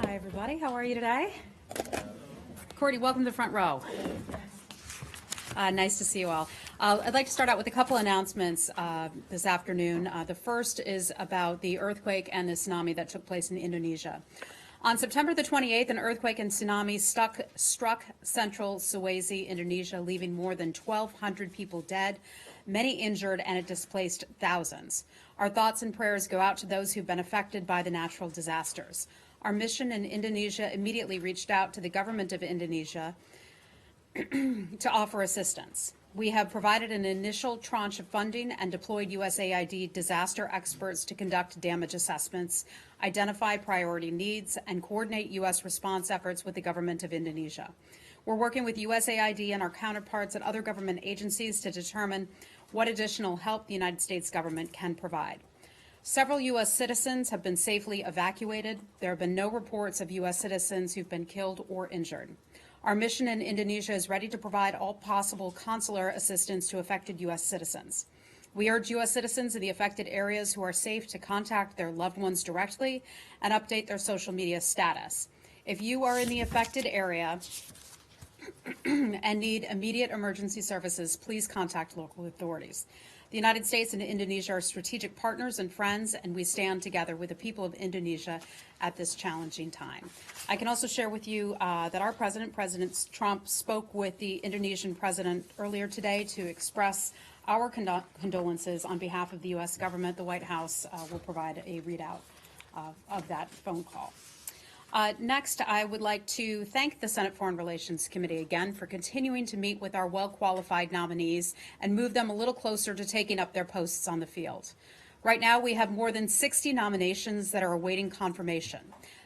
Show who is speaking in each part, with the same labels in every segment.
Speaker 1: Hi, everybody. How are you today? Courtney, welcome to the front row. Nice to see you all. I'd like to start out with a couple announcements this afternoon. The first is about the earthquake and the tsunami that took place in Indonesia. On September the 28th, an earthquake and tsunami struck central Sulawesi, Indonesia, leaving more than 1,200 people dead, many injured, and it displaced thousands. Our thoughts and prayers go out to those who've been affected by the natural disasters. Our mission in Indonesia immediately reached out to the government of Indonesia to offer assistance. We have provided an initial tranche of funding and deployed USAID disaster experts to conduct damage assessments, identify priority needs, and coordinate U.S. response efforts with the government of Indonesia. We're working with USAID and our counterparts at other government agencies to determine what additional help the United States government can provide. Several U.S. citizens have been safely evacuated. There have been no reports of U.S. citizens who've been killed or injured. Our mission in Indonesia is ready to provide all possible consular assistance to affected U.S. citizens. We urge U.S. citizens in the affected areas who are safe to contact their loved ones directly and update their social media status. If you are in the affected area and need immediate emergency services, please contact local authorities. The United States and Indonesia are strategic partners and friends, and we stand together with the people of Indonesia at this challenging time. I can also share with you that our President Trump, spoke with the Indonesian president earlier today to express our condolences on behalf of the U.S. government. The White House will provide a readout of that phone call. Next, I would like to thank the Senate Foreign Relations Committee again for continuing to meet with our well-qualified nominees and move them a little closer to taking up their posts on the field. Right now, we have more than 60 nominations that are awaiting confirmation.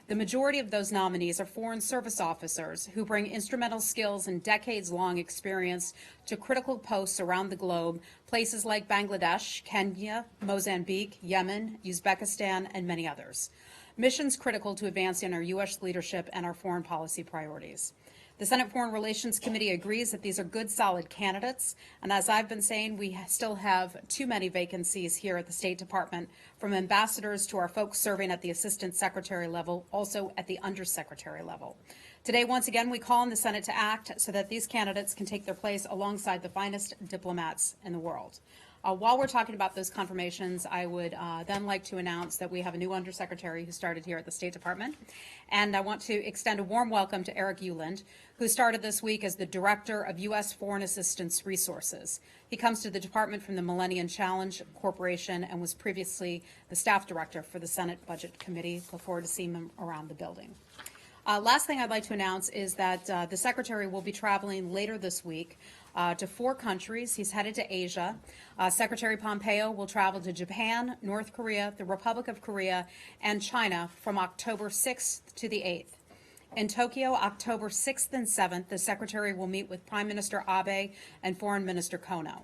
Speaker 1: The majority of those nominees are foreign service officers who bring instrumental skills and decades-long experience to critical posts around the globe, places like Bangladesh, Kenya, Mozambique, Yemen, Uzbekistan, and many others. Missions critical to advancing our U.S. leadership and our foreign policy priorities. The Senate Foreign Relations Committee agrees that these are good, solid candidates, and as I've been saying, we still have too many vacancies here at the State Department, from ambassadors to our folks serving at the Assistant Secretary level, also at the Undersecretary level. Today, once again, we call on the Senate to act so that these candidates can take their place alongside the finest diplomats in the world. While we're talking about those confirmations, I would then like to announce that we have a new Undersecretary who started here at the State Department. And I want to extend a warm welcome to Eric Uland, who started this week as the Director of U.S. Foreign Assistance Resources. He comes to the department from the Millennium Challenge Corporation and was previously the Staff Director for the Senate Budget Committee. Look forward to seeing him around the building. Last thing I'd like to announce is that the Secretary will be traveling later this week to 4 countries. He's headed to Asia. Secretary Pompeo will travel to Japan, North Korea, the Republic of Korea, and China from October 6th to the 8th. In Tokyo, October 6th and 7th, the Secretary will meet with Prime Minister Abe and Foreign Minister Kono.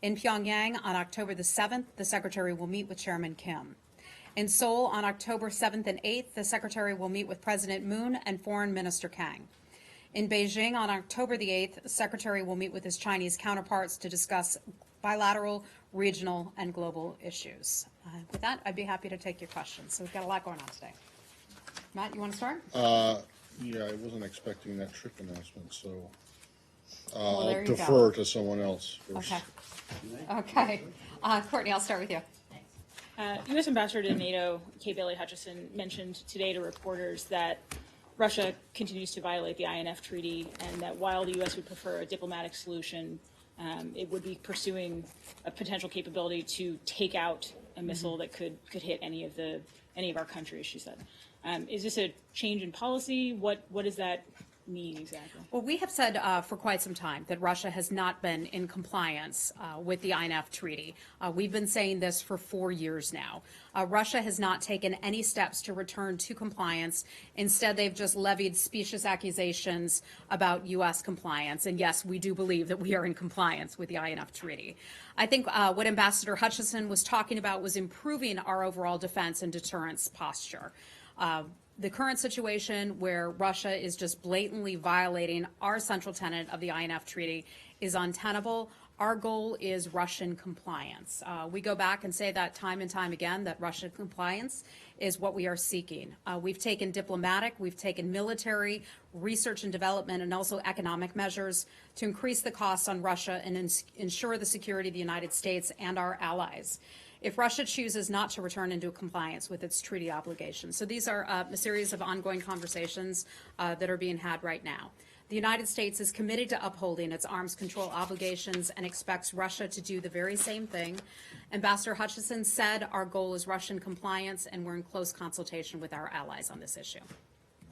Speaker 1: In Pyongyang, on October the 7th, the Secretary will meet with Chairman Kim. In Seoul, on October 7th and 8th, the Secretary will meet with President Moon and Foreign Minister Kang. In Beijing, on October the 8th, the Secretary will meet with his Chinese counterparts to discuss bilateral, regional, and global issues. With that, I'd be happy to take your questions. So we've got a lot going on today. Matt, you want to start?
Speaker 2: Yeah, I wasn't expecting that trip announcement, so
Speaker 1: Well, there
Speaker 2: I'll
Speaker 1: you
Speaker 2: defer
Speaker 1: go.
Speaker 2: to someone else first.
Speaker 1: Okay. Courtney, I'll start with you.
Speaker 3: U.S. Ambassador to NATO, Kay Bailey Hutchison, mentioned today to reporters that Russia continues to violate the INF Treaty and that while the U.S. would prefer a diplomatic solution, it would be pursuing a potential capability to take out a missile that could hit any of our countries, she said. Is this a change in policy? What does that mean exactly?
Speaker 1: Well, we have said for quite some time that Russia has not been in compliance with the INF Treaty. We've been saying this for 4 years now. Russia has not taken any steps to return to compliance. Instead, they've just levied specious accusations about U.S. compliance. And yes, we do believe that we are in compliance with the INF Treaty. I think what Ambassador Hutchison was talking about was improving our overall defense and deterrence posture. The current situation where Russia is just blatantly violating our central tenet of the INF Treaty is untenable. Our goal is Russian compliance. We go back and say that time and time again, that Russian compliance is what we are seeking. We've taken diplomatic, we've taken military, research and development, and also economic measures to increase the costs on Russia and ensure the security of the United States and our allies if Russia chooses not to return into compliance with its treaty obligations. So these are a series of ongoing conversations that are being had right now. The United States is committed to upholding its arms control obligations and expects Russia to do the very same thing. Ambassador Hutchison said our goal is Russian compliance, and we're in close consultation with our allies on this issue.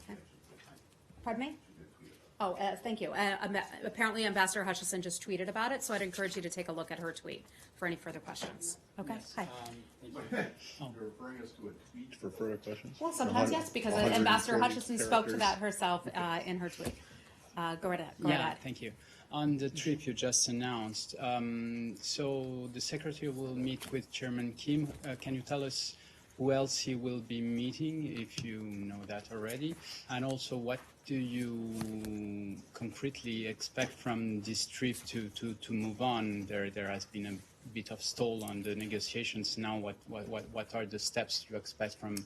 Speaker 1: Okay. Pardon me? Oh, thank you. Apparently Ambassador Hutchison just tweeted about it, so I'd encourage you to take a look at her tweet for any further questions. Okay? Hi.
Speaker 2: You're referring us to a tweet for further questions?
Speaker 1: Well, sometimes yes, because Ambassador Hutchison spoke to that herself in her tweet. Go right ahead. Go right ahead.
Speaker 4: Thank you. On the trip you just announced, so the Secretary will meet with Chairman Kim. Can you tell us who else he will be meeting, if you know that already? And also, what do you concretely expect from this trip to move on? There has been a bit of stall on the negotiations. Now, what are the steps you expect from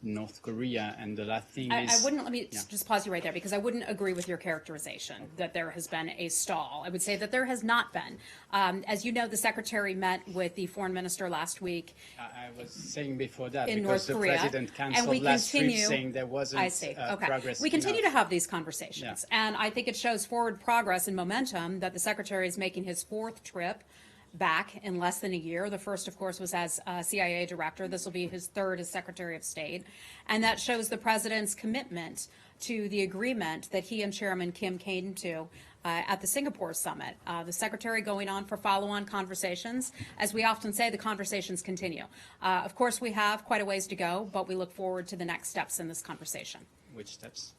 Speaker 4: North Korea? And the last thing is...
Speaker 1: Let me just pause you right there, because I wouldn't agree with your characterization that there has been a stall. I would say that there has not been. As you know, the Secretary met with the Foreign Minister last week.
Speaker 4: I was saying before that,
Speaker 1: in
Speaker 4: because
Speaker 1: North Korea,
Speaker 4: the President
Speaker 1: and
Speaker 4: canceled
Speaker 1: we
Speaker 4: last trip
Speaker 1: continue,
Speaker 4: saying there wasn't progress.
Speaker 1: We continue
Speaker 4: enough.
Speaker 1: to have these conversations, and I think it shows forward progress and momentum that the Secretary is making his fourth trip back in less than a year. The first, of course, was as CIA director. This will be his third as Secretary of State. And that shows the President's commitment to the agreement that he and Chairman Kim came to at the Singapore summit. The Secretary going on for follow-on conversations. As we often say, the conversations continue. Of course, we have quite a ways to go, but we look forward to the next steps in this conversation.
Speaker 4: Which steps?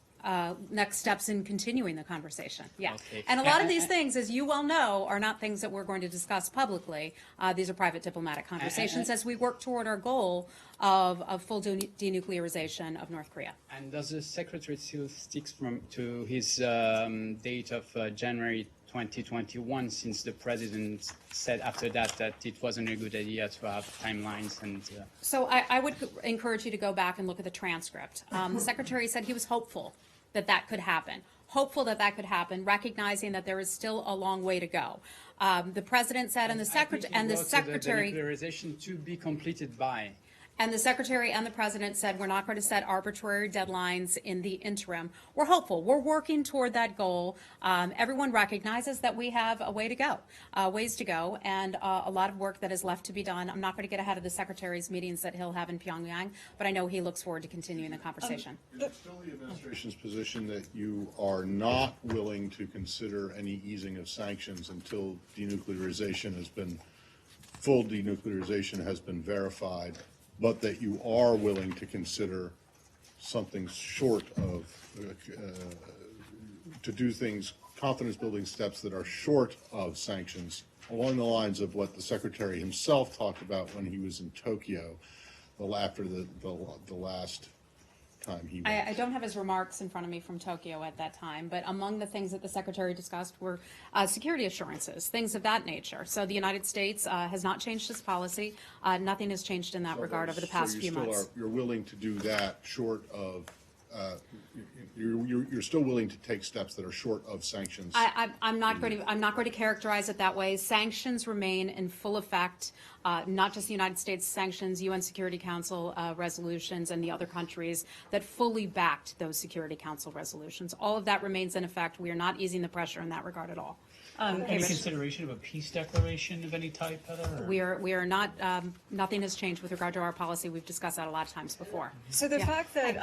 Speaker 1: Next steps in continuing the conversation. Yeah.
Speaker 4: Okay.
Speaker 1: And a lot of these things, as you well know, are not things that we're going to discuss publicly. These are private diplomatic conversations as we work toward our goal of full denuclearization of North Korea.
Speaker 4: And does the Secretary still stick to his date of January 2021, since the President said after that it wasn't a good idea to have timelines? And
Speaker 1: So I would encourage you to go back and look at the transcript. The Secretary said he was hopeful that could happen. Hopeful that could happen, recognizing that there is still a long way to go. The President said, and the Secretary,
Speaker 4: the denuclearization to be completed by.
Speaker 1: And the Secretary and the President said we're not going to set arbitrary deadlines in the interim. We're hopeful. We're working toward that goal. Everyone recognizes that we have a way to go, ways to go, and a lot of work that is left to be done. I'm not going to get ahead of the Secretary's meetings that he'll have in Pyongyang, but I know he looks forward to continuing the conversation.
Speaker 2: Is it still the administration's position that you are not willing to consider any easing of sanctions until denuclearization has been, full denuclearization has been verified, but that you are willing to consider something short of, to do things, confidence-building steps that are short of sanctions, along the lines of what the Secretary himself talked about when he was in Tokyo, after the last time he went?
Speaker 1: I don't have his remarks in front of me from Tokyo at that time, but among the things that the Secretary discussed were security assurances, things of that nature. So the United States has not changed its policy. Nothing has changed in that regard over the past few months.
Speaker 2: You're willing to do that short of, you're still willing to take steps that are short of sanctions?
Speaker 1: I'm not going to characterize it that way. Sanctions remain in full effect, not just the United States sanctions, UN Security Council resolutions, and the other countries that fully backed those Security Council resolutions. All of that remains in effect. We are not easing the pressure in that regard at all.
Speaker 5: Any consideration of a peace declaration of any type, Heather?
Speaker 1: We are not. Nothing has changed with regard to our policy. We've discussed that a lot of times before.
Speaker 6: So the fact that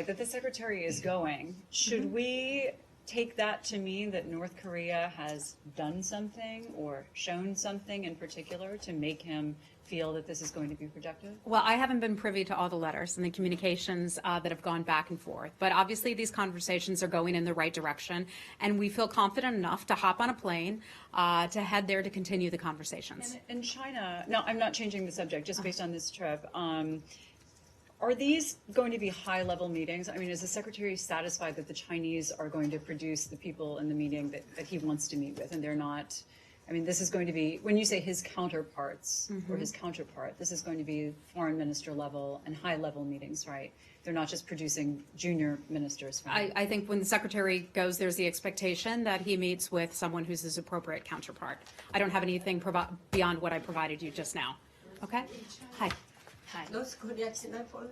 Speaker 6: that the Secretary is going, should we take that to mean that North Korea has done something or shown something in particular to make him feel that this is going to be productive?
Speaker 1: Well, I haven't been privy to all the letters and the communications that have gone back and forth, but obviously these conversations are going in the right direction, and we feel confident enough to hop on a plane to head there to continue the conversations.
Speaker 6: And in China, now I'm not changing the subject, just based on this trip, are these going to be high-level meetings? I mean, is the Secretary satisfied that the Chinese are going to produce the people in the meeting that he wants to meet with, and they're not I mean, this is going to be, when you say his counterparts or his counterpart, this is going to be foreign minister level and high level meetings, right? They're not just producing junior ministers. From
Speaker 1: I think when the secretary goes, there's the expectation that he meets with someone who's his appropriate counterpart. I don't have anything beyond what I provided you just now. Okay? Hi. Hi.
Speaker 7: North Korea 지난 foreign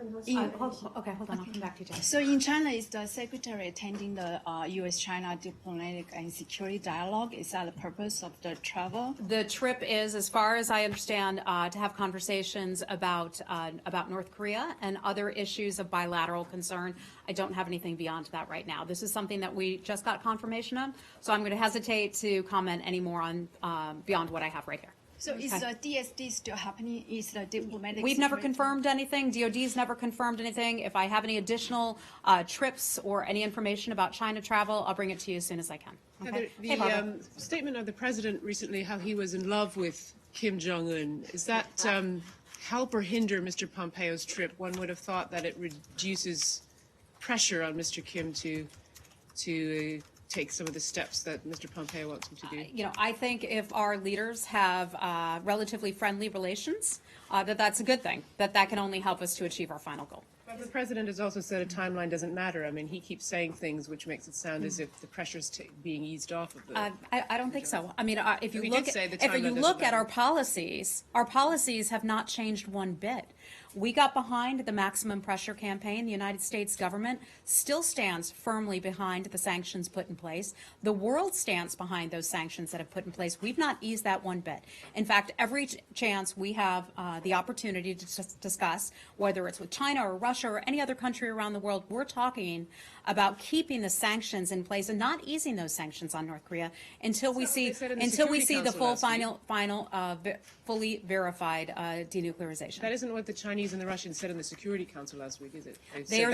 Speaker 1: Okay, hold on. I'll come back to you, Jen.
Speaker 8: So in China, is the secretary attending the U.S.-China diplomatic and security dialogue? Is that the purpose of the travel?
Speaker 1: The trip is, as far as I understand, to have conversations about North Korea and other issues of bilateral concern. I don't have anything beyond that right now. This is something that we just got confirmation of, so I'm going to hesitate to comment any more on beyond what I have right here.
Speaker 8: So is the DSD still happening? Is the diplomatic?
Speaker 1: We've never
Speaker 8: security-
Speaker 1: confirmed anything. DOD's never confirmed anything. If I have any additional trips or any information about China travel, I'll bring it to you as soon as I can. Okay?
Speaker 9: Heather,
Speaker 1: Hey, Barbara.
Speaker 9: the statement of the president recently, how he was in love with Kim Jong-un, is that help or hinder Mr. Pompeo's trip? One would have thought that it reduces pressure on Mr. Kim to take some of the steps that Mr. Pompeo wants him to do.
Speaker 1: You know, I think if our leaders have relatively friendly relations, that's a good thing. That can only help us to achieve our final goal.
Speaker 9: But the president has also said a timeline doesn't matter. I mean, he keeps saying things which makes it sound as if the pressure's being eased off of the.
Speaker 1: I don't think so. I mean, if you
Speaker 9: We
Speaker 1: look
Speaker 9: did say the
Speaker 1: if you
Speaker 9: timeline doesn't
Speaker 1: look at
Speaker 9: matter.
Speaker 1: our policies have not changed one bit. We got behind the maximum pressure campaign. The United States government still stands firmly behind the sanctions put in place. The world stands behind those sanctions that have put in place. We've not eased that one bit. In fact, every chance we have the opportunity to discuss, whether it's with China or Russia or any other country around the world, we're talking about keeping the sanctions in place and not easing those sanctions on North Korea until we see
Speaker 9: they said in the
Speaker 1: until we
Speaker 9: Security
Speaker 1: see the
Speaker 9: Council
Speaker 1: full
Speaker 9: last week.
Speaker 1: fully verified denuclearization.
Speaker 9: That isn't what the Chinese and the Russians said in the Security Council last week, is it?
Speaker 1: They are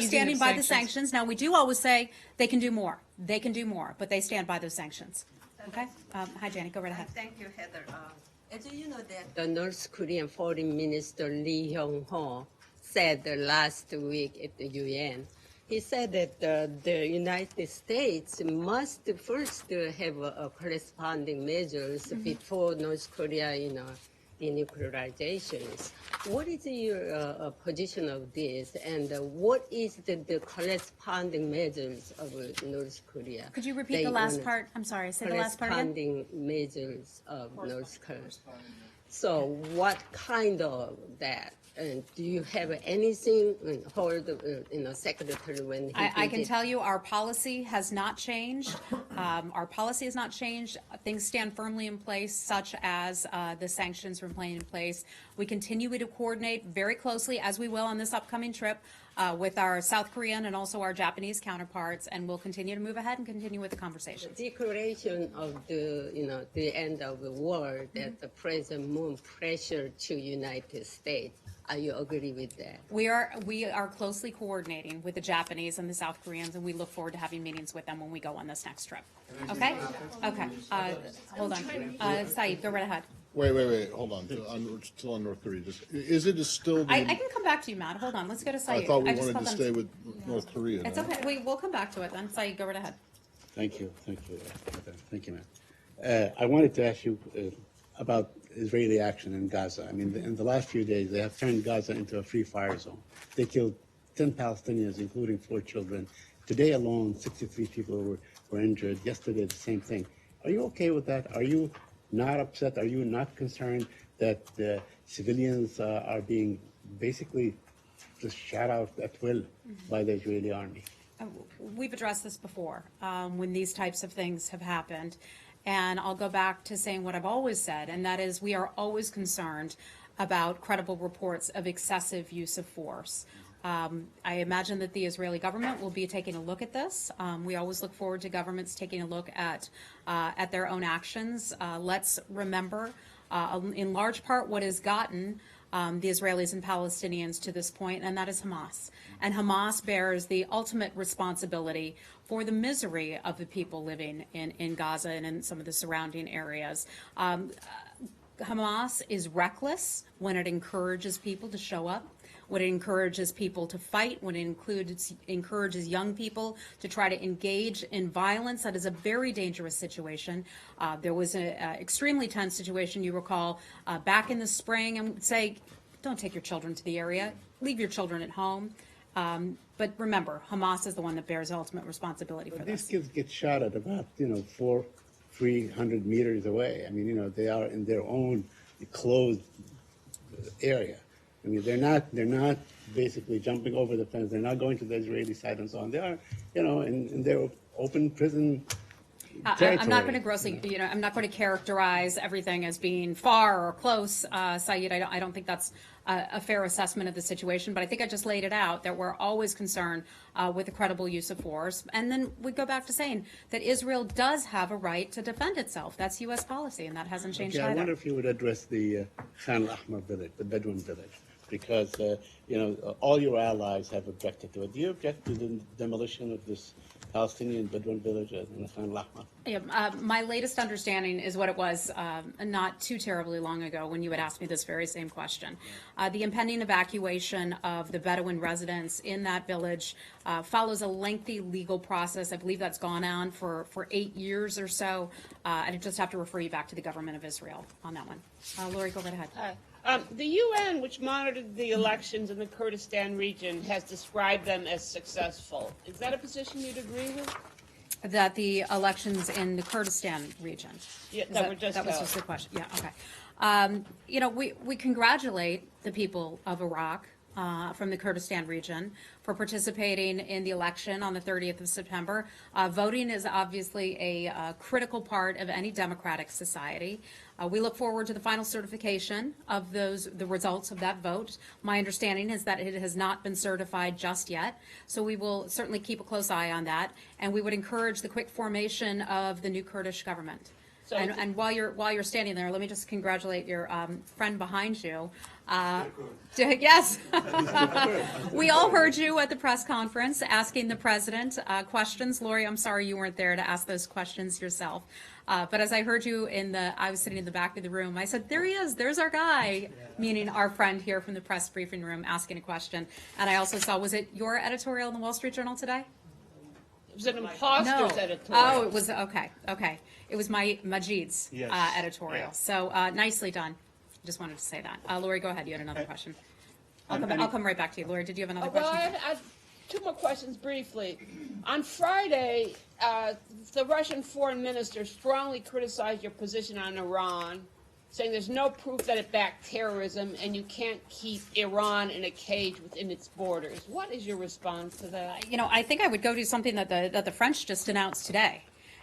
Speaker 1: standing by the sanctions. Now, we do always say they can do more. They can do more, but they stand by those sanctions. Okay? Hi, Jenny, go right ahead.
Speaker 7: Thank you, Heather. As you know that the North Korean Foreign Minister Lee Hyung-ho said last week at the UN, he said that the United States must first have corresponding measures before North Korea, denuclearizations. What is your position of this, and what is the corresponding measures of North Korea?
Speaker 1: Could you repeat
Speaker 7: They
Speaker 1: the last
Speaker 7: want
Speaker 1: part? I'm sorry, say the last part again.
Speaker 7: Corresponding measures of North Korea. So what kind of that? And do you have anything hold, Secretary, when he
Speaker 1: I
Speaker 7: did
Speaker 1: can
Speaker 7: it?
Speaker 1: tell you our policy has not changed. Our policy has not changed. Things stand firmly in place, such as the sanctions remain in place. We continue to coordinate very closely, as we will on this upcoming trip, with our South Korean and also our Japanese counterparts, and we'll continue to move ahead and continue with the conversations.
Speaker 7: Declaration of the end of the war that the President Moon pressured to United States. Are you agree with that?
Speaker 1: We are closely coordinating with the Japanese and the South Koreans, and we look forward to having meetings with them when we go on this next trip. Okay? Okay. Hold on. Saeed, go right ahead.
Speaker 2: Wait, hold on. Still on North Korea. Is it still the,
Speaker 1: I can come back to you, Matt. Hold on. Let's go to Saeed.
Speaker 2: I thought we
Speaker 1: just
Speaker 2: wanted
Speaker 1: thought
Speaker 2: to
Speaker 1: them-
Speaker 2: stay with North Korea.
Speaker 1: It's
Speaker 2: no?
Speaker 1: okay. We'll come back to it then. Saeed, go right ahead.
Speaker 10: Thank you. Thank you, ma'am. I wanted to ask you about Israeli action in Gaza. I mean, in the last few days, they have turned Gaza into a free fire zone. They killed 10 Palestinians, including 4 children. Today alone, 63 people were injured. Yesterday, the same thing. Are you okay with that? Are you not upset? Are you not concerned that the civilians are being basically just shot out at will by the Israeli army?
Speaker 1: We've addressed this before when these types of things have happened. And I'll go back to saying what I've always said, and that is we are always concerned about credible reports of excessive use of force. I imagine that the Israeli government will be taking a look at this. We always look forward to governments taking a look at their own actions. Let's remember, in large part, what has gotten the Israelis and Palestinians to this point, and that is Hamas. And Hamas bears the ultimate responsibility for the misery of the people living in Gaza and in some of the surrounding areas. Hamas is reckless when it encourages people to show up, when it encourages people to fight, when it encourages young people to try to engage in violence. That is a very dangerous situation. There was an extremely tense situation, you recall, back in the spring, and would say, don't take your children to the area, leave your children at home. But remember, Hamas is the one that bears ultimate responsibility for
Speaker 10: But
Speaker 1: this.
Speaker 10: these kids get shot at about, 300 meters away. I mean, they are in their own closed area. I mean, they're not basically jumping over the fence. They're not going to the Israeli side and so on. They are, in their open prison territory.
Speaker 1: I'm not going to grossly, I'm not going to characterize everything as being far or close, Saeed. I don't think that's a fair assessment of the situation, but I think I just laid it out that we're always concerned with the credible use of force. And then we go back to saying that Israel does have a right to defend itself. That's U.S. policy, and that hasn't changed
Speaker 10: Okay, I
Speaker 1: either.
Speaker 10: wonder if you would address the Khan al-Ahmar village, the Bedouin village, because, all your allies have objected to it. Do you object to the demolition of this Palestinian Bedouin village in Khan al-Ahmar?
Speaker 1: Yeah, my latest understanding is what it was not too terribly long ago when you had asked me this very same question. The impending evacuation of the Bedouin residents in that village follows a lengthy legal process. I believe that's gone on for 8 years or so. And I just have to refer you back to the government of Israel on that one. Lori, go right ahead.
Speaker 11: The UN, which monitored the elections in the Kurdistan region, has described them as successful. Is that a position you'd agree with?
Speaker 1: That the elections in the Kurdistan region.
Speaker 11: Yeah,
Speaker 1: Is
Speaker 11: that were just
Speaker 1: that was
Speaker 11: held.
Speaker 1: just the question. Yeah, okay. We congratulate the people of Iraq from the Kurdistan region for participating in the election on the 30th of September. Voting is obviously a critical part of any democratic society. We look forward to the final certification of the results of that vote. My understanding is that it has not been certified just yet, so we will certainly keep a close eye on that, and we would encourage the quick formation of the new Kurdish government.
Speaker 11: So-
Speaker 1: And while you're standing there, let me just congratulate your friend behind you. Yes. We all heard you at the press conference asking the president questions. Lori, I'm sorry you weren't there to ask those questions yourself. But as I heard you I was sitting in the back of the room, I said, there he is, there's our guy, meaning our friend here from the press briefing room asking a question. And I also saw, was it your editorial in the Wall Street Journal today?
Speaker 11: It was an imposter's editorial.
Speaker 1: Oh, it was, okay. It was Majid's
Speaker 5: Yes.
Speaker 1: editorial.
Speaker 5: Yeah.
Speaker 1: So nicely done. Just wanted to say that. Lori, go ahead. You had another question. I'll come right back to you. Lori, did you have another
Speaker 11: Well,
Speaker 1: question?
Speaker 11: I have two more questions briefly. On Friday, the Russian foreign minister strongly criticized your position on Iran, saying there's no proof that it backed terrorism and you can't keep Iran in a cage within its borders. What is your response to that?
Speaker 1: I think I would go to something that the French just announced today.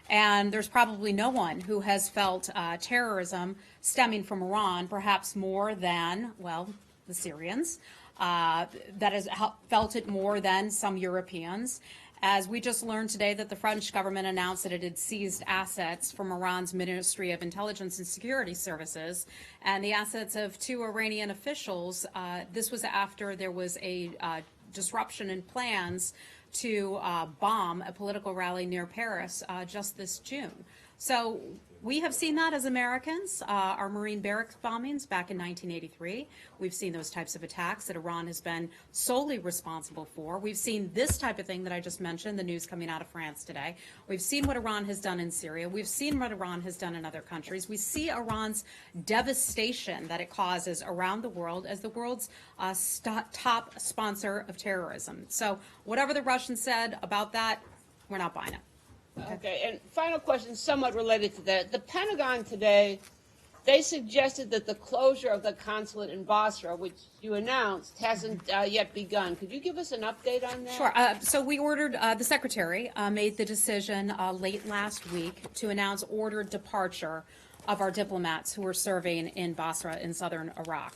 Speaker 1: And there's probably no one who has felt terrorism stemming from Iran, perhaps more than, well, the Syrians, that has felt it more than some Europeans. As we just learned today that the French government announced that it had seized assets from Iran's Ministry of Intelligence and Security Services and the assets of 2 Iranian officials. This was after there was a disruption in plans to bomb a political rally near Paris just this June. So we have seen that as Americans, our Marine barracks bombings back in 1983. We've seen those types of attacks that Iran has been solely responsible for. We've seen this type of thing that I just mentioned, the news coming out of France today. We've seen what Iran has done in Syria. We've seen what Iran has done in other countries. We see Iran's devastation that it causes around the world as the world's top sponsor of terrorism. So whatever the Russians said about that, we're not buying it.
Speaker 11: Okay, and final question, somewhat related to that. The Pentagon today, they suggested that the closure of the consulate in Basra, which you announced, hasn't yet begun. Could you give us an update on that?
Speaker 1: Sure. So we ordered, the secretary made the decision late last week to announce ordered departure of our diplomats who were serving in Basra in southern Iraq.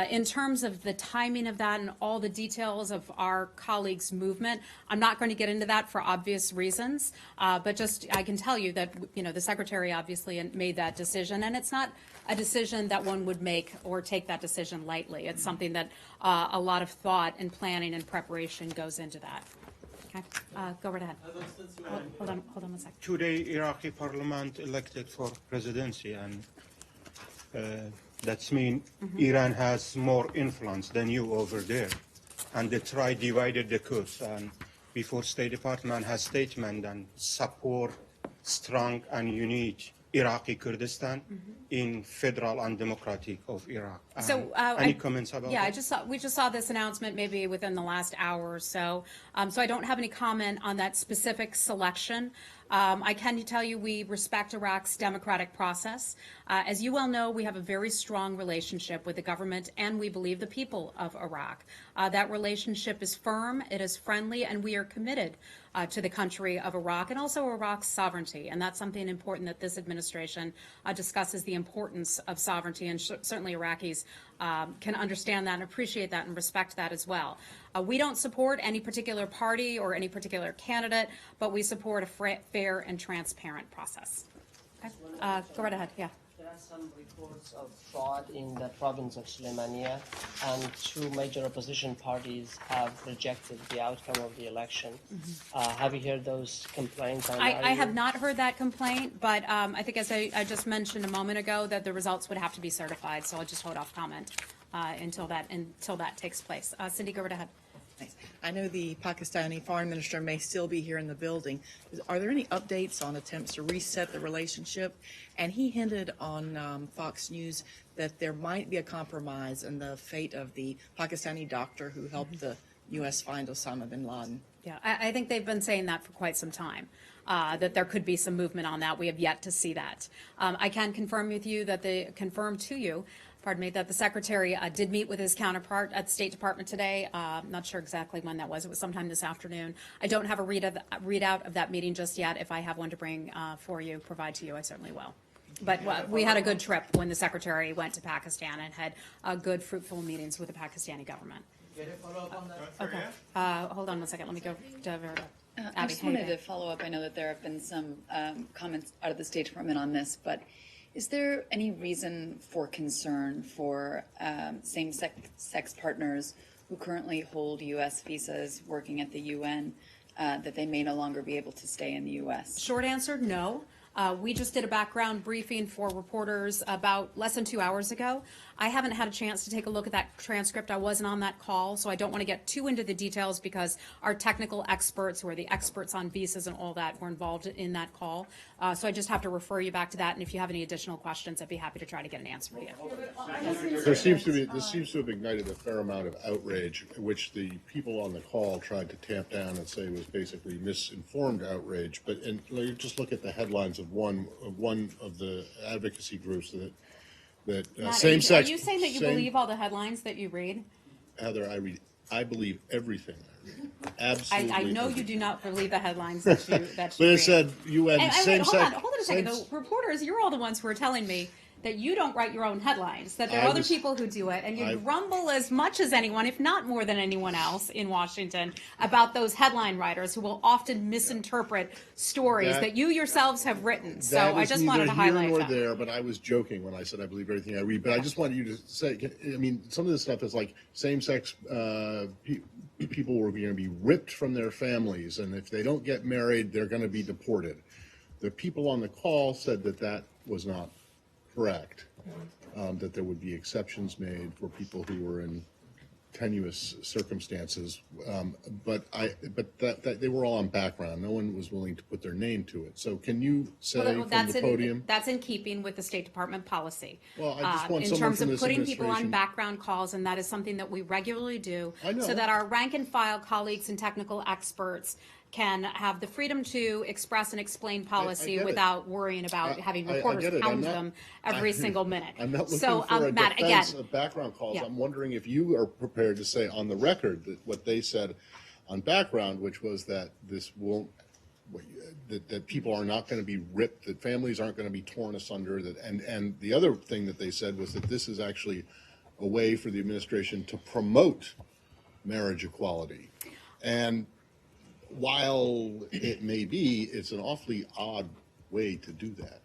Speaker 1: In terms of the timing of that and all the details of our colleagues' movement, I'm not going to get into that for obvious reasons, but just I can tell you that the secretary obviously made that decision, and it's not a decision that one would make or take that decision lightly. It's something that a lot of thought and planning and preparation goes into that. Okay, go right ahead. Hold on 1 second.
Speaker 12: Today, Iraqi parliament elected for presidency, and that's mean Iran has more influence than you over there. and they try divided the coast. And before State Department has statement and support strong and unite Iraqi Kurdistan in federal and democratic of Iraq.
Speaker 1: So,
Speaker 12: Any comments about
Speaker 1: Yeah,
Speaker 12: that?
Speaker 1: we just saw this announcement maybe within the last hour or so. So I don't have any comment on that specific selection. I can tell you we respect Iraq's democratic process. As you well know, we have a very strong relationship with the government and we believe the people of Iraq. That relationship is firm, it is friendly, and we are committed to the country of Iraq and also Iraq's sovereignty. And that's something important that this administration discusses the importance of sovereignty, and certainly Iraqis can understand that and appreciate that and respect that as well. We don't support any particular party or any particular candidate, but we support a fair and transparent process. Okay. Go right ahead. Yeah.
Speaker 13: There are some reports of fraud in the province of Sulaymaniyah, and two major opposition parties have rejected the outcome of the election. Have you heard those complaints?
Speaker 1: I have not heard that complaint, but I think as I just mentioned a moment ago, that the results would have to be certified, so I'll just hold off comment until that takes place. Cindy, go right ahead.
Speaker 14: Thanks. I know the Pakistani foreign minister may still be here in the building. Are there any updates on attempts to reset the relationship? And he hinted on Fox News that there might be a compromise in the fate of the Pakistani doctor who helped the U.S. find Osama bin Laden.
Speaker 1: Yeah, I think they've been saying that for quite some time, that there could be some movement on that. We have yet to see that. I can confirm to you that the Secretary did meet with his counterpart at the State Department today. I'm not sure exactly when that was. It was sometime this afternoon. I don't have a readout of that meeting just yet. If I have one to bring for you, provide to you, I certainly will. But we had a good trip when the Secretary went to Pakistan and had good, fruitful meetings with the Pakistani government. Okay. Hold on one second. Let me go to Verda.
Speaker 6: I just wanted to follow up. I know that there have been some comments out of the State Department on this, but is there any reason for concern for same-sex partners who currently hold U.S. visas working at the UN that they may no longer be able to stay in the U.S.?
Speaker 1: Short answer, no. We just did a background briefing for reporters about less than 2 hours ago. I haven't had a chance to take a look at that transcript. I wasn't on that call, so I don't want to get too into the details because our technical experts, who are the experts on visas and all that, were involved in that call. So I just have to refer you back to that, and if you have any additional questions, I'd be happy to try to get an answer for you.
Speaker 2: This seems to have ignited a fair amount of outrage, which the people on the call tried to tamp down and say was basically misinformed outrage. But you just look at the headlines of one of the advocacy groups that
Speaker 1: Matt,
Speaker 2: same-sex.
Speaker 1: Are you saying that you believe all the headlines that you read?
Speaker 2: Heather, I believe everything I read. Absolutely.
Speaker 1: I know you do not believe the headlines that you
Speaker 2: But it said UN same-sex.
Speaker 1: Hold on a second. The reporters, you're all the ones who are telling me that you don't write your own headlines, that there are other people who do it, and you grumble as much as anyone, if not more than anyone else in Washington, about those headline writers who will often misinterpret stories that you yourselves have written. So I just wanted to highlight that.
Speaker 2: There, but I was joking when I said I believe everything I read. But I just wanted you to say, I mean, some of this stuff is like same-sex people were going to be ripped from their families, and if they don't get married, they're going to be deported. The people on the call said that was not correct, that there would be exceptions made for people who were in tenuous circumstances, but that they were all on background. No one was willing to put their name to it. So can you say from the podium?
Speaker 1: That's in keeping with the State Department policy.
Speaker 2: Well, I just want
Speaker 1: in
Speaker 2: someone
Speaker 1: terms
Speaker 2: from
Speaker 1: of
Speaker 2: this
Speaker 1: putting people on
Speaker 2: administration-
Speaker 1: background calls, and that is something that we regularly do,
Speaker 2: I know.
Speaker 1: so that our rank and file colleagues and technical experts can have the freedom to express and explain policy
Speaker 2: get it.
Speaker 1: without worrying about having reporters
Speaker 2: get it.
Speaker 1: pound them every single minute.
Speaker 2: I'm not looking
Speaker 1: so,
Speaker 2: for a
Speaker 1: Matt,
Speaker 2: defense
Speaker 1: again,
Speaker 2: of background calls.
Speaker 1: Yeah.
Speaker 2: I'm wondering if you are prepared to say on the record that what they said on background, which was that this won't, that people are not going to be ripped, that families aren't going to be torn asunder, and the other thing that they said was that this is actually a way for the administration to promote marriage equality. And while it may be, it's an awfully odd way to do that.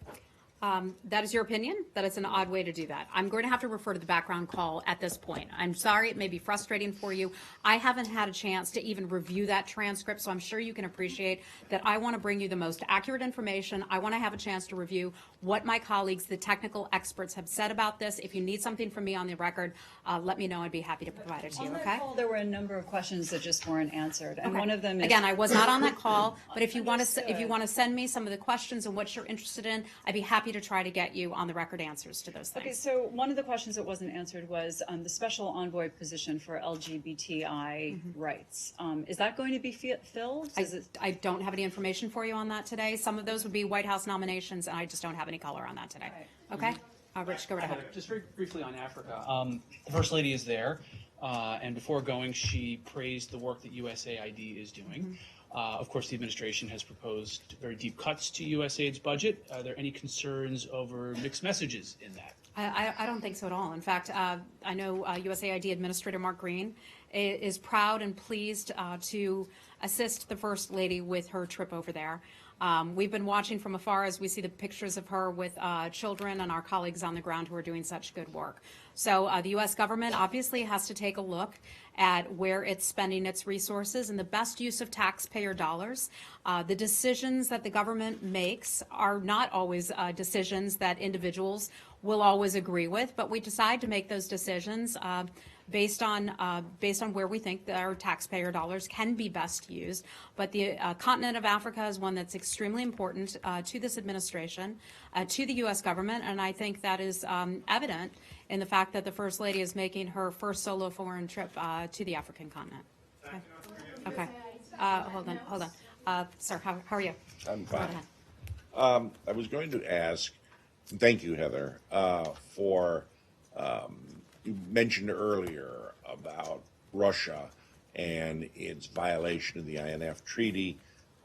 Speaker 1: That is your opinion. That is an odd way to do that. I'm going to have to refer to the background call at this point. I'm sorry, it may be frustrating for you. I haven't had a chance to even review that transcript, so I'm sure you can appreciate that I want to bring you the most accurate information. I want to have a chance to review what my colleagues, the technical experts, have said about this. If you need something from me on the record, let me know. I'd be happy to provide it to you,
Speaker 6: On that
Speaker 1: okay?
Speaker 6: call, there were a number of questions that just weren't answered, and
Speaker 1: Okay.
Speaker 6: one of them is.
Speaker 1: Again, I was not on that call, but if you want to, if you
Speaker 6: Understood.
Speaker 1: want to send me some of the questions and what you're interested in, I'd be happy to try to get you on the record answers to those things.
Speaker 6: Okay, so one of the questions that wasn't answered was the special envoy position for LGBTI rights. Is that going to be filled?
Speaker 1: I don't have any information for you on that today. Some of those would be White House nominations, and I just don't have any color on that today. Okay? Rich, go right ahead.
Speaker 5: Just very briefly on Africa. The First Lady is there, and before going, she praised the work that USAID is doing. Of course, the administration has proposed very deep cuts to USAID's budget. Are there any concerns over mixed messages in that?
Speaker 1: I don't think so at all. In fact, I know USAID Administrator Mark Green is proud and pleased to assist the First Lady with her trip over there. We've been watching from afar as we see the pictures of her with children and our colleagues on the ground who are doing such good work. So the U.S. government obviously has to take a look at where it's spending its resources and the best use of taxpayer dollars. The decisions that the government makes are not always decisions that individuals will always agree with, but we decide to make those decisions based on where we think that our taxpayer dollars can be best used. But the continent of Africa is one that's extremely important to this administration, to the U.S. government, and I think that is evident in the fact that the First Lady is making her first solo foreign trip to the African continent. Okay. Hold on. Sir, how are you?
Speaker 15: I'm
Speaker 1: Go
Speaker 15: fine.
Speaker 1: ahead.
Speaker 15: I was going to ask, thank you, Heather, for, you mentioned earlier about Russia and its violation of the INF Treaty.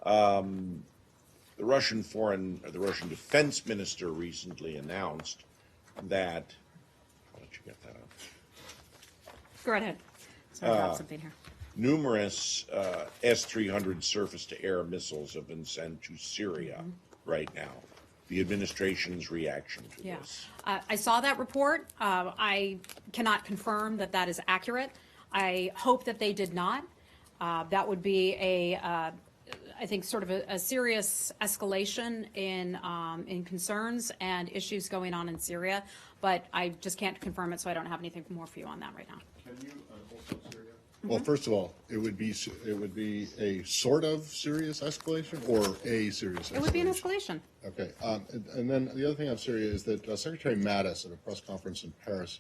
Speaker 15: The Russian defense minister recently announced that, I'll let you get that up.
Speaker 1: Go right ahead. Sorry, I dropped something here.
Speaker 15: Numerous S-300 surface-to-air missiles have been sent to Syria right now. The administration's reaction to this.
Speaker 1: I saw that report. I cannot confirm that that is accurate. I hope that they did not. That would be I think, sort of a serious escalation in concerns and issues going on in Syria. But I just can't confirm it, so I don't have anything more for you on that right now.
Speaker 2: Can you also Syria? Well, first of all, it would be a sort of serious escalation or a serious escalation?
Speaker 1: It would be an escalation.
Speaker 2: Okay. And then the other thing on Syria is that Secretary Mattis at a press conference in Paris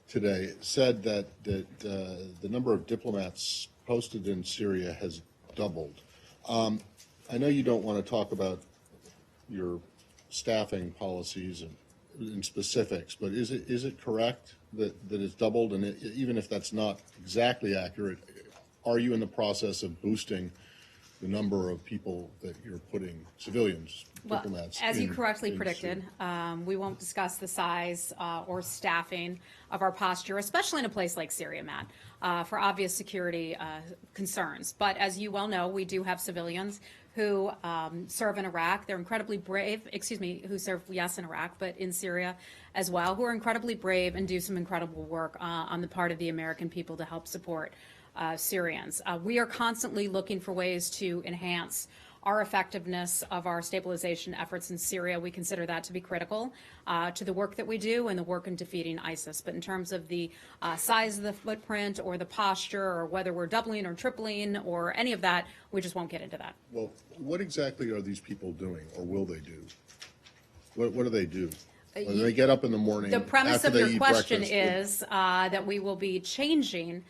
Speaker 2: today said that the number of diplomats posted in Syria has doubled. I know you don't want to talk about your staffing policies in specifics, but is it correct that it's doubled? And even if that's not exactly accurate, are you in the process of boosting the number of people that you're putting, civilians, diplomats?
Speaker 1: As you
Speaker 2: in
Speaker 1: correctly predicted, we won't discuss the size or staffing of our posture, especially in a place like Syria, Matt, for obvious security concerns. But as you well know, we do have civilians who serve in Iraq. They're incredibly brave, who serve, yes, in Iraq, but in Syria as well, who are incredibly brave and do some incredible work on the part of the American people to help support Syrians. We are constantly looking for ways to enhance our effectiveness of our stabilization efforts in Syria. We consider that to be critical to the work that we do and the work in defeating ISIS. But in terms of the size of the footprint or the posture or whether we're doubling or tripling or any of that, we just won't get into that.
Speaker 2: Well, what exactly are these people doing, or will they do? What do they do? When they get up in the morning,
Speaker 1: The premise
Speaker 2: after
Speaker 1: of
Speaker 2: they
Speaker 1: your
Speaker 2: eat
Speaker 1: question
Speaker 2: breakfast,
Speaker 1: is that we will be changing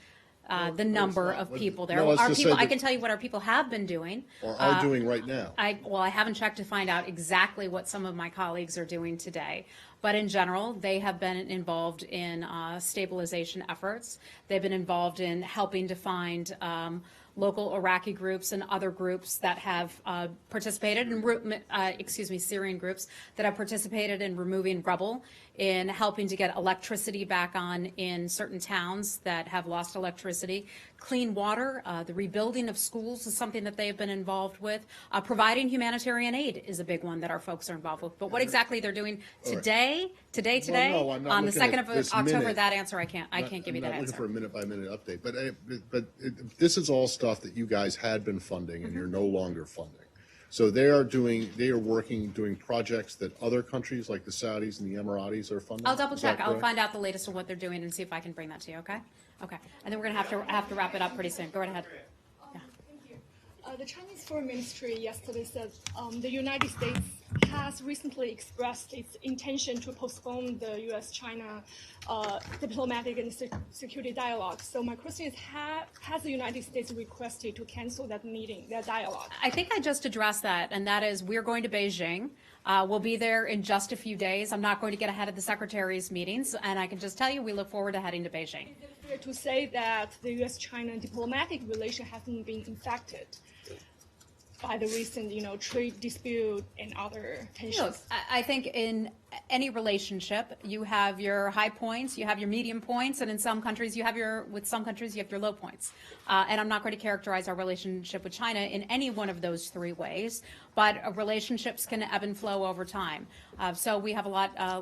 Speaker 1: the number of people there.
Speaker 2: No, let's
Speaker 1: Our
Speaker 2: just
Speaker 1: people,
Speaker 2: say
Speaker 1: I
Speaker 2: that-
Speaker 1: can tell you what our people have been doing.
Speaker 2: or are doing right now.
Speaker 1: I haven't checked to find out exactly what some of my colleagues are doing today. But in general, they have been involved in stabilization efforts. They've been involved in helping to find local Iraqi groups and other groups that have participated in, Syrian groups that have participated in removing rubble, in helping to get electricity back on in certain towns that have lost electricity. Clean water, the rebuilding of schools is something that they've been involved with. Providing humanitarian aid is a big one that our folks are involved with. But what exactly they're doing today,
Speaker 2: Well, no, I'm not
Speaker 1: on the
Speaker 2: looking
Speaker 1: 2nd
Speaker 2: at
Speaker 1: of
Speaker 2: this
Speaker 1: October,
Speaker 2: minute.
Speaker 1: that answer I can't give you that
Speaker 2: I'm not looking
Speaker 1: answer.
Speaker 2: for a minute-by-minute update, but this is all stuff that you guys had been funding and you're no longer funding. So they are doing projects that other countries like the Saudis and the Emiratis are funding?
Speaker 1: I'll double
Speaker 2: Is that
Speaker 1: check. I'll
Speaker 2: correct?
Speaker 1: find out the latest on what they're doing and see if I can bring that to you, okay? Okay. And then we're going to have to wrap it up pretty soon. Go right ahead.
Speaker 16: The Chinese Foreign Ministry yesterday said the United States has recently expressed its intention to postpone the U.S.-China diplomatic and security dialogue. So my question is, has the United States requested to cancel that meeting, that dialogue?
Speaker 1: I think I just addressed that, and that is we're going to Beijing. We'll be there in just a few days. I'm not going to get ahead of the secretary's meetings, and I can just tell you we look forward to heading to Beijing.
Speaker 16: Is it fair to say that the U.S.-China diplomatic relation hasn't been affected by the recent, trade dispute and other tensions?
Speaker 1: Look, I think in any relationship, you have your high points, you have your medium points, and in some countries, with some countries, you have your low points. And I'm not going to characterize our relationship with China in any one of those three ways, but relationships can ebb and flow over time. So we have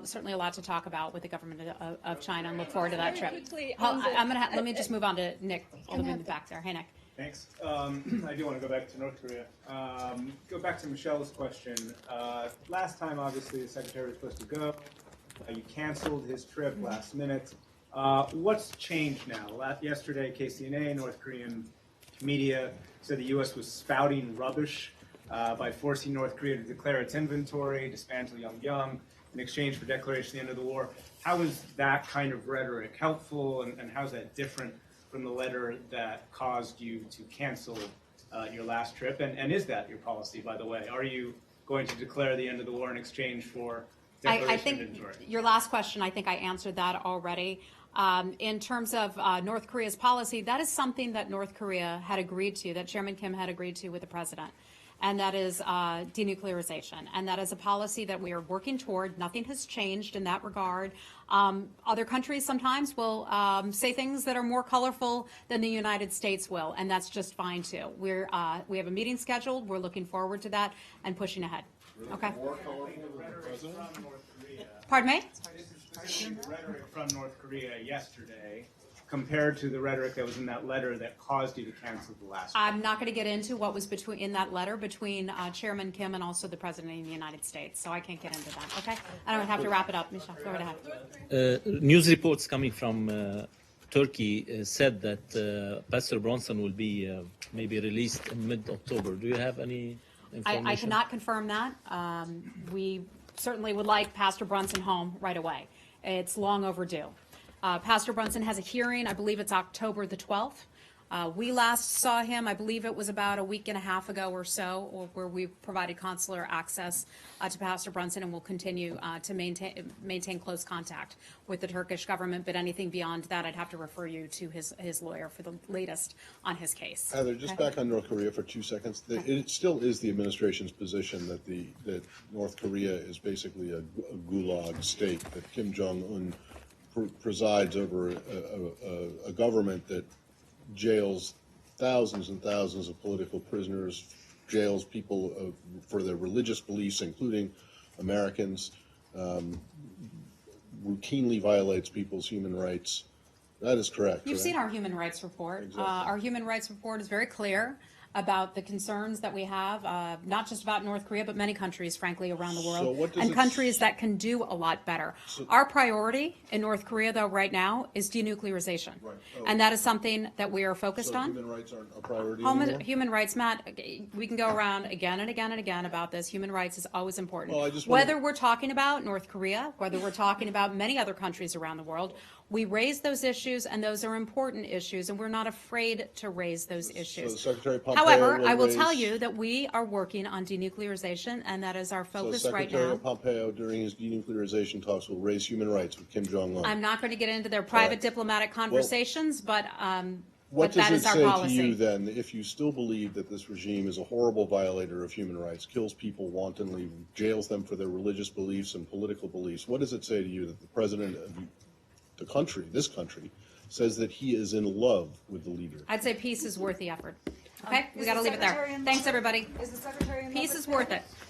Speaker 1: certainly a lot to talk about with the government of China, and look forward to that trip. Let me just move on to Nick, all the way in the back there. Hey, Nick.
Speaker 17: Thanks. I do want to go back to North Korea. Go back to Michelle's question. Last time, obviously, the secretary was supposed to go. You canceled his trip last minute. What's changed now? Yesterday, KCNA, North Korean media, said the U.S. was spouting rubbish by forcing North Korea to declare its inventory, dismantle Yongbyon, in exchange for declaration of the end of the war. How is that kind of rhetoric helpful, and how is that different from the letter that caused you to cancel your last trip? And is that your policy, by the way? Are you going to declare the end of the war in exchange for declaration
Speaker 1: I think
Speaker 17: of inventory?
Speaker 1: your last question, I think I answered that already. In terms of North Korea's policy, that is something that North Korea had agreed to, that Chairman Kim had agreed to with the president. And that is denuclearization. And that is a policy that we are working toward. Nothing has changed in that regard. Other countries sometimes will say things that are more colorful than the United States will, and that's just fine too. We have a meeting scheduled. We're looking forward to that and pushing ahead. Okay.
Speaker 17: More colorful than the president?
Speaker 1: Pardon me?
Speaker 17: This is the rhetoric from North Korea yesterday compared to the rhetoric that was in that letter that caused you to cancel the last one.
Speaker 1: I'm not going to get into what was in that letter between Chairman Kim and also the President of the United States, so I can't get into that, okay? I don't have to wrap it up, Michelle. Go right ahead.
Speaker 18: News reports coming from Turkey said that Pastor Bronson will be maybe released in mid-October. Do you have any information?
Speaker 1: I cannot confirm that. We certainly would like Pastor Brunson home right away. It's long overdue. Pastor Brunson has a hearing, I believe it's October the 12th. We last saw him, I believe it was about a week and a half ago or so, where we provided consular access to Pastor Brunson, and will continue to maintain close contact with the Turkish government. But anything beyond that, I'd have to refer you to his lawyer for the latest on his case.
Speaker 2: Heather, just back on North Korea for 2 seconds. It still is the administration's position that North Korea is basically a gulag state, that Kim Jong-un presides over a government that jails thousands and thousands of political prisoners, jails people for their religious beliefs, including Americans, routinely violates people's human rights. That is correct.
Speaker 1: You've
Speaker 2: correct?
Speaker 1: seen our human rights report.
Speaker 2: Exactly.
Speaker 1: Our human rights report is very clear about the concerns that we have, not just about North Korea, but many countries, frankly, around the world,
Speaker 2: what does
Speaker 1: and
Speaker 2: it
Speaker 1: countries that can do a lot better. Our priority in North Korea, though, right now, is denuclearization.
Speaker 2: Right. Oh.
Speaker 1: And that is something that we are focused
Speaker 2: So
Speaker 1: on.
Speaker 2: human rights aren't a priority anymore?
Speaker 1: Human rights, Matt, we can go around again and again and again about this. Human rights is always important.
Speaker 2: Well, I just wanna-
Speaker 1: Whether we're talking about North Korea, whether we're talking about many other countries around the world, we raise those issues, and those are important issues, and we're not afraid to raise those issues.
Speaker 2: Secretary Pompeo
Speaker 1: However,
Speaker 2: will
Speaker 1: I will
Speaker 2: raise-
Speaker 1: tell you that we are working on denuclearization, and that is our focus
Speaker 2: So
Speaker 1: right
Speaker 2: Secretary
Speaker 1: now.
Speaker 2: Pompeo, during his denuclearization talks, will raise human rights with Kim Jong-un.
Speaker 1: I'm not going to get into their private diplomatic conversations, but
Speaker 2: What
Speaker 1: but that
Speaker 2: does
Speaker 1: is
Speaker 2: it
Speaker 1: our
Speaker 2: say to
Speaker 1: policy.
Speaker 2: you then, if you still believe that this regime is a horrible violator of human rights, kills people wantonly, jails them for their religious beliefs and political beliefs? What does it say to you that the president of the country, this country, says that he is in love with the leader?
Speaker 1: I'd say peace is worth the effort. Okay, we
Speaker 6: Is
Speaker 1: got to
Speaker 6: the
Speaker 1: leave it there.
Speaker 6: Secretary in
Speaker 1: Thanks,
Speaker 6: the-
Speaker 1: everybody.
Speaker 6: Is the secretary in
Speaker 1: Peace
Speaker 6: love
Speaker 1: is
Speaker 6: with
Speaker 1: worth
Speaker 6: that?
Speaker 1: it.